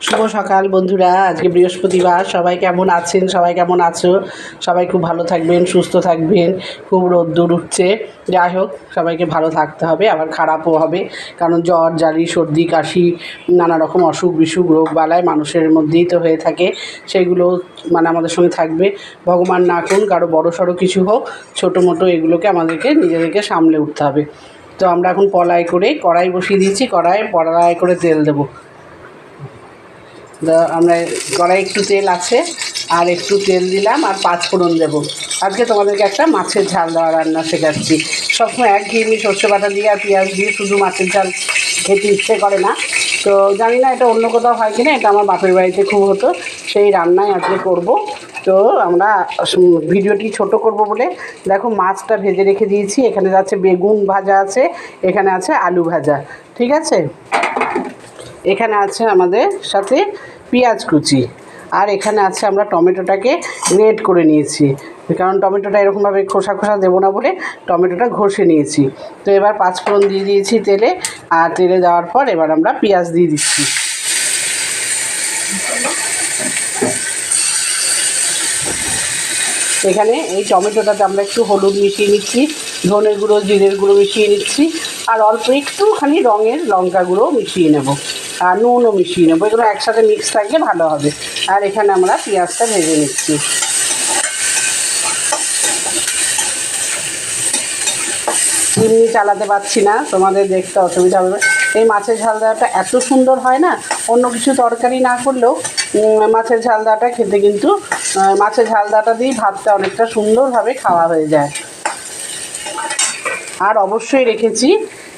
শুভ সকাল বন্ধুরা। আজকে বৃহস্পতিবার। সবাই কেমন আছেন? সবাই কেমন আছো? সবাই খুব ভালো থাকবেন, সুস্থ থাকবেন। খুব রোদ্দুর উঠছে। যাই হোক, সবাইকে ভালো থাকতে হবে, আবার খারাপও হবে, কারণ জ্বর জালি সর্দি কাশি নানা রকম অসুখ বিসুখ রোগ বালাই মানুষের মধ্যেই তো হয়ে থাকে। সেগুলো আমাদের সঙ্গে থাকবে। ভগবান না করুন কারো বড় সড়ো কিছু হোক, ছোটো মোটো এগুলোকে আমাদেরকে নিজেদেরকে সামলে উঠতে হবে। তো আমরা এখন কড়াই বসিয়ে দিয়েছি। পলাই করে তেল দেবো। আমরা কড়াই একটু তেল আছে, আর একটু তেল দিলাম, আর 5 ফোড়ন দেবো। আজকে তোমাদেরকে একটা মাছের ঝাল দেওয়া রান্না শেখাচ্ছি। সবসময় একঘেয়েমি সর্ষে বাটা দিয়ে আর পেঁয়াজ দিয়ে শুধু মাছের ঝাল খেতে ইচ্ছে করে না। তো জানি না এটা অন্য কোথাও হয় কিনা, এটা আমার বাপের বাড়িতে খুব হতো। সেই রান্নাই আজকে করব। তো আমরা ভিডিওটি ছোট করব বলে দেখো মাছটা ভেজে রেখে দিয়েছি। এখানে আছে বেগুন ভাজা আছে, এখানে আছে আলু ভাজা, ঠিক আছে। এখানে আছে আমাদের সাথে পেঁয়াজ কুচি, আর এখানে আছে আমরা টমেটোটাকে গ্রেট করে নিয়েছি, কারণ টমেটোটা এরকমভাবে খোসা খোসা দেবো না বলে টমেটোটা ঘষে নিয়েছি। তো এবার 5 ফোড়ন দিয়ে দিয়েছি তেলে, আর তেলে দেওয়ার পর এবার আমরা পেঁয়াজ দিয়ে দিচ্ছি। এখানে এই টমেটোটাতে আমরা একটু হলুদ মিশিয়ে নিচ্ছি, ধনের গুঁড়ো জিরের গুঁড়ো মিশিয়ে নিচ্ছি, আর অল্প একটুখানি রঙের লঙ্কা গুঁড়ো মিশিয়ে নেব, আর নুনও মিশিয়ে নেবো। এগুলো একসাথে মিক্স থাকলে ভালো হবে। আর এখানে আমরা পেঁয়াজটা ভেজে নিচ্ছি। চিমনি চালাতে পারছি না, তোমাদের দেখতে অসুবিধা হবে। এই মাছের ঝাল দেওয়াটা এত সুন্দর হয় না, অন্য কিছু তরকারি না করলেও মাছের ঝাল দেওয়াটা খেতে কিন্তু মাছের ঝাল দেওয়াটা দিয়েই ভাতটা অনেকটা সুন্দরভাবে খাওয়া হয়ে যায়। আর অবশ্যই রেখেছি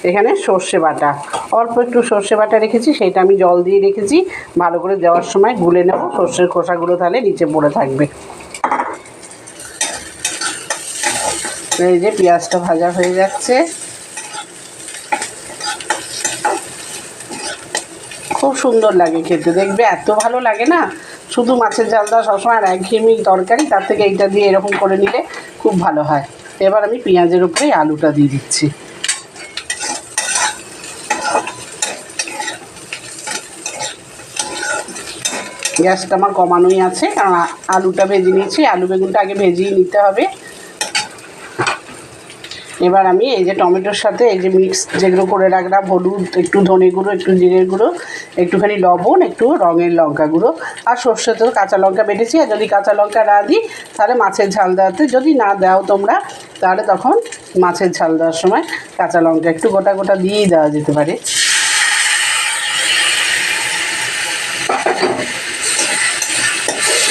এখানে সর্ষে বাটা, অল্প একটু সর্ষে বাটা রেখেছি, সেইটা আমি জল দিয়ে রেখেছি। ভালো করে দেওয়ার সময় গুলে নেব, সর্ষের খোসাগুলো তাহলে নিচে পড়ে থাকবে। এই যে পেঁয়াজটা ভাজা হয়ে যাচ্ছে, খুব সুন্দর লাগে খেতে, দেখবে এত ভালো লাগে না। শুধু মাছের ঝাল দেওয়া সবসময় আর একঘেয়েমি তরকারি, তার থেকে এইটা দিয়ে এরকম করে নিলে খুব ভালো হয়। এবার আমি পেঁয়াজের উপরে আলুটা দিয়ে দিচ্ছি। গ্যাসটা আমার কমানোই আছে, কারণ আলুটা ভেজে নিয়েছি। আলু বেগুনটা আগে ভেজেই নিতে হবে। এবার আমি এই যে টমেটোর সাথে এই যে মিক্স যেগুলো করে রাখলাম, হলুদ, একটু ধনে গুঁড়ো, একটু জিরের গুঁড়ো, একটুখানি লবণ, একটু রঙের লঙ্কা গুঁড়ো, আর সর্ষে তেল, কাঁচা লঙ্কা বেটেছি। আর যদি কাঁচা লঙ্কা না দিই তাহলে মাছের ঝাল দেওয়াতে, যদি না দাও তোমরা, তাহলে তখন মাছের ঝাল দেওয়ার সময় কাঁচা লঙ্কা একটু গোটা গোটা দিয়েই দেওয়া যেতে পারে।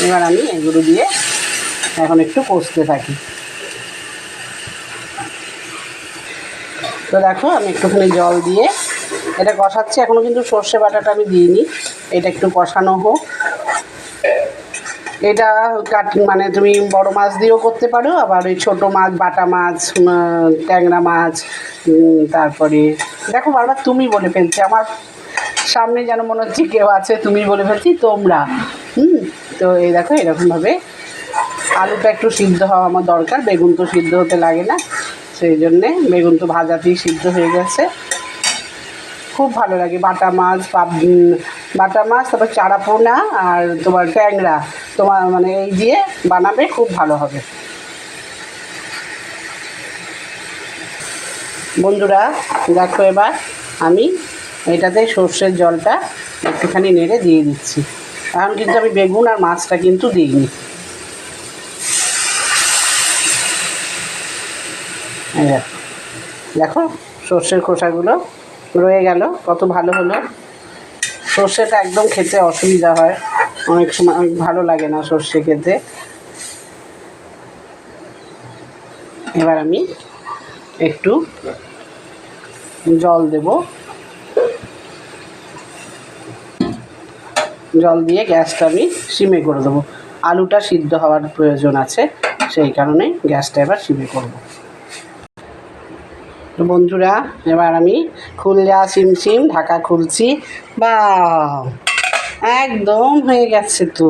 এবার আমি এগুলো দিয়ে এখন একটু কষতে থাকি। তো দেখো আমি একটুখানি জল দিয়ে এটা কষাচ্ছি। এখনও কিন্তু সর্ষে বাটাটা আমি দিইনি, এটা একটু কষানো হোক। এটা তুমি বড় মাছ দিয়েও করতে পারো, আবার ওই ছোটো মাছ, বাটা মাছ, ট্যাংরা মাছ, তারপরে দেখো বারবার তুমি বলে ফেলছি, আমার সামনে যেন মনে হচ্ছে কেউ আছে, তুমি বলে ফেলছি তোমরা। তো এই দেখো এরকমভাবে আলুটা একটু সিদ্ধ হওয়া আমার দরকার, বেগুন তো সিদ্ধ হতে লাগে না, সেই জন্যে বেগুন তো ভাজাতেই সিদ্ধ হয়ে গেছে। খুব ভালো লাগে বাটা মাছ, তারপর চারা পোনা, আর তোমার ট্যাংরা, তোমার এই দিয়ে বানাবে, খুব ভালো হবে। বন্ধুরা দেখো এবার আমি এটাতে সর্ষের জলটা একটুখানি নেড়ে দিয়ে দিচ্ছি। এখন কিন্তু আমি বেগুন আর মাছটা কিন্তু দিইনি। দেখো সর্ষের খোসাগুলো রয়ে গেল, কত ভালো হলো। সর্ষেটা একদম খেতে অসুবিধা হয়, অনেক সময় অনেক ভালো লাগে না সর্ষে খেতে। এবার আমি একটু জল দেব, জল দিয়ে গ্যাসটা আমি সিমে করে দেবো। আলুটা সিদ্ধ হওয়ার প্রয়োজন আছে, সেই কারণে গ্যাসটা এবার সিমে করব। তো বন্ধুরা এবার আমি খুললা সিমসিম ঢাকা খুলছি। বা একদম হয়ে গেছে তো,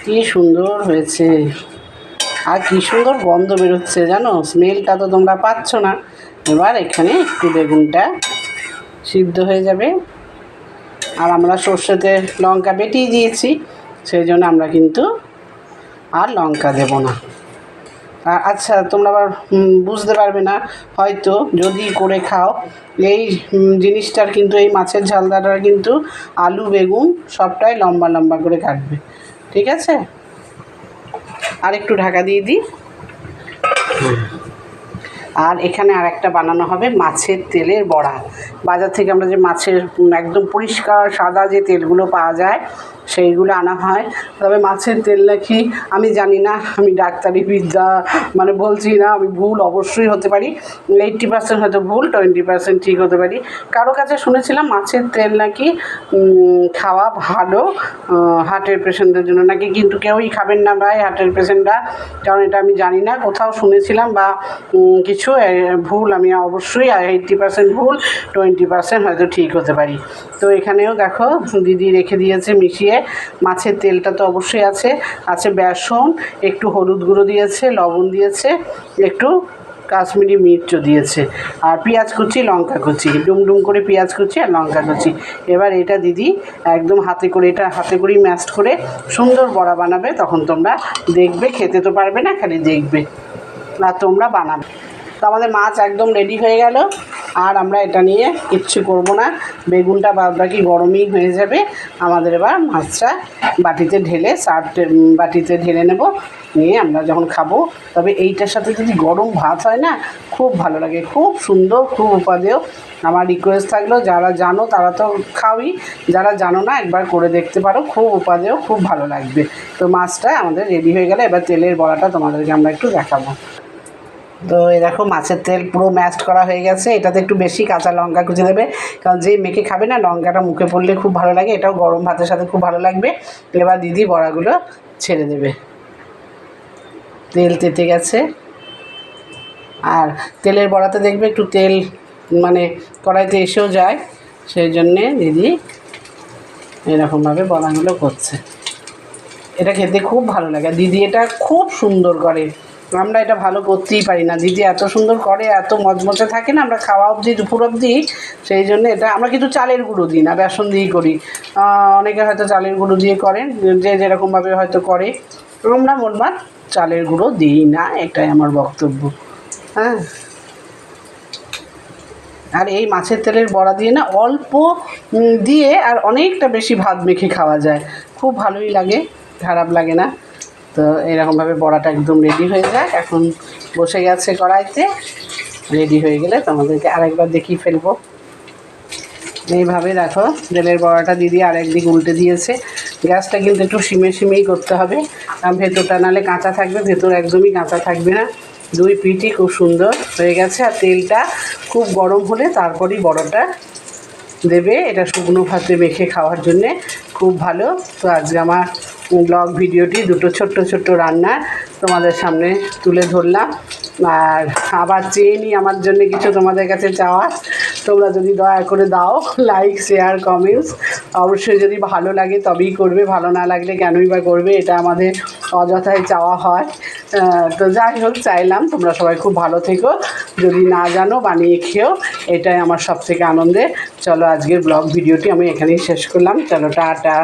কি সুন্দর হয়েছে, আর কি সুন্দর গন্ধ বেরোচ্ছে জানো। স্মেলটা তো তোমরা পাচ্ছ না, এবার এখানে একটু বেগুনটা সিদ্ধ হয়ে যাবে। আর আমরা সর্ষেতে লঙ্কা বেটেই দিয়েছি, সেই জন্য আমরা কিন্তু আর লঙ্কা দেব না। আচ্ছা, তোমরা আবার বুঝতে পারবে না হয়তো যদি করে খাও, এই জিনিসটার কিন্তু এই মাছের ঝালদাটার কিন্তু আলু বেগুন সবটাই লম্বা লম্বা করে কাটবে, ঠিক আছে? আর একটু ঢাকা দিয়ে দিই। আর এখানে আর একটা বানানো হবে মাছের তেলের বড়া। বাজার থেকে আমরা যে মাছের একদম পরিষ্কার সাদা যে তেলগুলো পাওয়া যায় সেইগুলো আনা হয়। তবে মাছের তেল নাকি আমি জানি না, আমি ডাক্তারি বিদ্যা মানে বলছি না, আমি ভুল অবশ্যই হতে পারি, 80% হয়তো ভুল, 20% ঠিক হতে পারি। কারো কাছে শুনেছিলাম মাছের তেল নাকি খাওয়া ভালো হার্টের পেশেন্টদের জন্য নাকি, কিন্তু কেউই খাবেন না ভাই হার্টের পেশেন্টরা, কারণ এটা আমি জানি না, কোথাও শুনেছিলাম বা কিছু ভুল, আমি অবশ্যই 80% ভুল, 20% হয়তো ঠিক হতে পারি। তো এখানেও দেখো দিদি রেখে দিয়েছে মিশিয়ে। মাছের তেলটা তো অবশ্যই আছে বেসন, একটু হলুদ গুঁড়ো দিয়েছে, লবণ দিয়েছে, একটু কাশ্মীরি মির্চও দিয়েছে, আর পেঁয়াজ কুচি লঙ্কা কুচি, ডুমডুম করে পেঁয়াজ কুচি আর লঙ্কা কুচি। এবার এটা দিদি একদম হাতে করেই ম্যাশ করে সুন্দর বড়া বানাবে, তখন তোমরা দেখবে, খেতে তো পারবে না, খালি দেখবে আর তোমরা বানাবে। তো আমাদের মাছ একদম রেডি হয়ে গেল, আর আমরা এটা নিয়ে কিচ্ছু করব না, বেগুনটা বাদবাকি গরমই হয়ে যাবে। আমাদের এবার মাছটা বাটিতে ঢেলে নেব, নিয়ে আমরা যখন খাবো, তবে এইটার সাথে যদি গরম ভাত হয় না, খুব ভালো লাগে, খুব সুন্দর, খুব উপাদেয়। আমার রিকোয়েস্ট থাকলো, যারা জানো তারা তো খাওই, যারা জানো না একবার করে দেখতে পারো, খুব উপাদেয়, খুব ভালো লাগবে। তো মাছটা আমাদের রেডি হয়ে গেলে এবার তেলের বড়াটা তোমাদেরকে আমরা একটু দেখাবো। তো এই দেখো মাছের তেল পুরো ম্যাশড করা হয়ে গেছে। এটাতে একটু বেশি কাঁচা লঙ্কা কুচি দেবে, কারণ যে মেখে খাবে না লঙ্কাটা মুখে পড়লে খুব ভালো লাগে, এটাও গরম ভাতের সাথে খুব ভালো লাগবে। এবার দিদি বড়াগুলো ছেড়ে দেবে, তেল তেতে গেছে। আর তেলের বড়াতে দেখবে একটু তেল মানে কড়াইতে এসেও যায়, সেই জন্যে দিদি এরকমভাবে বড়াগুলো করছে। এটা খেতে খুব ভালো লাগে, দিদি এটা খুব সুন্দর করে, আমরা এটা ভালো করতেই পারি না, দিদি এত সুন্দর করে, এত মচমচে থাকে না, আমরা খাওয়া অবধি দুপুর অবধি, সেই জন্য এটা আমরা কিন্তু চালের গুঁড়ো দিই না, বেসন দিয়েই করি। অনেকে হয়তো চালের গুঁড়ো দিয়ে করেন, যে যেরকমভাবে হয়তো করে, আমরা মোটমাট চালের গুঁড়ো দিই না, এটাই আমার বক্তব্য। হ্যাঁ, আর এই মাছের তেলের বড়া দিয়ে না অল্প দিয়ে আর অনেকটা বেশি ভাত মেখে খাওয়া যায়, খুব ভালোই লাগে, খারাপ লাগে না। তো এরকমভাবে বড়াটা একদম রেডি হয়ে যায়, এখন বসে গেছে কড়াইতে, রেডি হয়ে গেলে তোমাদেরকে আরেকবার দেখিয়ে ফেলবো। এইভাবে দেখো তেলের বড়াটা দিদি আরেকদিক উল্টে দিয়েছে। গ্যাসটা কিন্তু একটু সিমেই করতে হবে, কারণ ভেতরটা নাহলে কাঁচা থাকবে, ভেতর একদমই কাঁচা থাকবে না। দুই পিঠই খুব সুন্দর হয়ে গেছে, আর তেলটা খুব গরম হলে তারপরই বড়াটা দেবে, এটা শুকনো ভাতে মেখে খাওয়ার জন্যে খুব ভালো। তো আজকে আমার ব্লগ ভিডিওটি দুটো ছোট্ট রান্না তোমাদের সামনে তুলে ধরলাম, আর আবার চেয়ে নিই আমার জন্য কিছু তোমাদের কাছে চাওয়া, তোমরা যদি দয়া করে দাও লাইক শেয়ার কমেন্টস, অবশ্যই যদি ভালো লাগে তবেই করবে, ভালো না লাগলে কেনই বা করবে, এটা আমাদের অযথাই চাওয়া হয়। তো যাই হোক, চাইলাম তোমরা সবাই খুব ভালো থেকো, যদি না জানো বানিয়ে খেও, এটাই আমার সবথেকে আনন্দের। চলো আজকের ব্লগ ভিডিওটি আমি এখানেই শেষ করলাম, চলো টাটা।